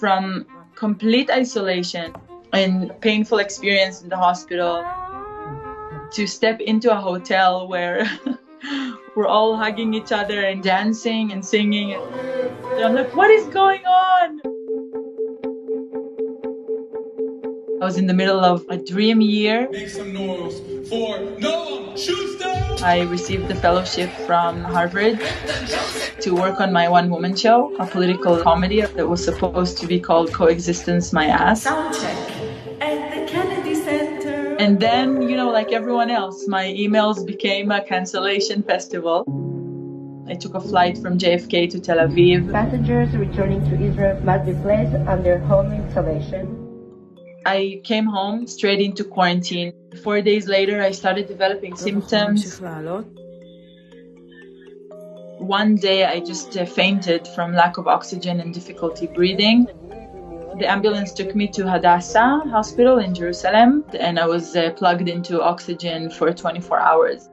from complete isolation and painful experience in the hospital to step into a hotel where we're all hugging each other and dancing and singing. And I'm like, what is going on? I was in the middle of a dream year. Make some noise for Noam Shuster! I received the fellowship from Harvard to work on my one-woman show, a political comedy that was supposed to be called Coexistence My Ass. Soundcheck at the Kennedy Center. And then, like everyone else, my emails became a cancellation festival. I took a flight from JFK to Tel Aviv. Passengers returning to Israel must be placed under home isolation. I came home straight into quarantine. 4 days later, I started developing symptoms. One day, I just fainted from lack of oxygen and difficulty breathing. The ambulance took me to Hadassah Hospital in Jerusalem, and I was plugged into oxygen for 24 hours.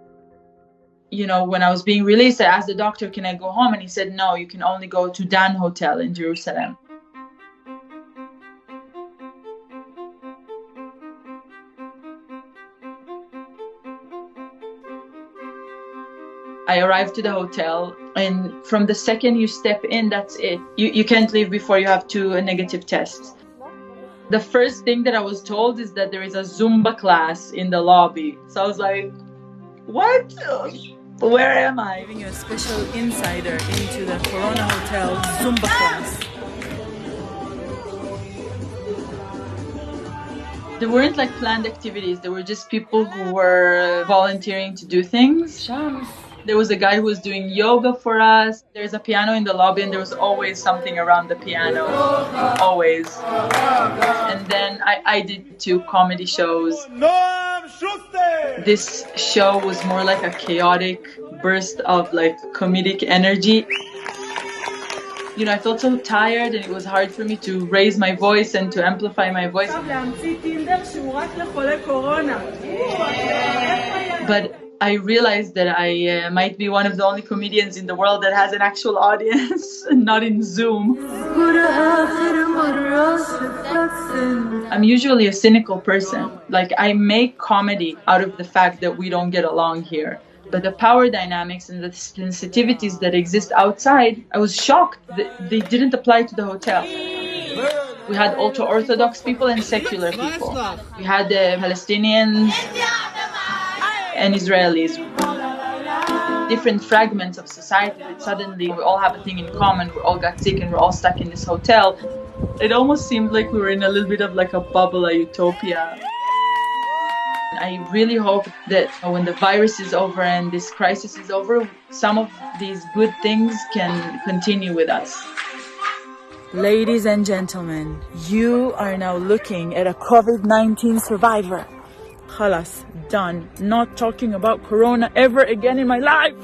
When I was being released, I asked the doctor, can I go home? And he said, no, you can only go to Dan Hotel in Jerusalem. I arrived to the hotel, and from the second you step in, that's it. You can't leave before you have 2 negative tests. The first thing that I was told is that there is a Zumba class in the lobby. So I was like, what? Where am I? Giving you a special insider into the Corona Hotel Zumba class. There weren't planned activities. There were just people who were volunteering to do things. There was a guy who was doing yoga for us. There's a piano in the lobby, and there was always something around the piano. Always. And then I did 2 comedy shows. Noam Shuster! This show was more like a chaotic burst of comedic energy. I felt so tired, and it was hard for me to raise my voice and to amplify my voice. But I realized that I might be one of the only comedians in the world that has an actual audience, not in Zoom. I'm usually a cynical person. I make comedy out of the fact that we don't get along here. But the power dynamics and the sensitivities that exist outside, I was shocked that they didn't apply to the hotel. We had ultra-Orthodox people and secular people. We had Palestinians and Israelis. Different fragments of society that suddenly we all have a thing in common. We all got sick and we're all stuck in this hotel. It almost seemed like we were in a little bit of a bubble, a utopia. I really hope that when the virus is over and this crisis is over, some of these good things can continue with us. Ladies and gentlemen, you are now looking at a COVID-19 survivor. Khalas, done. Not talking about Corona ever again in my life.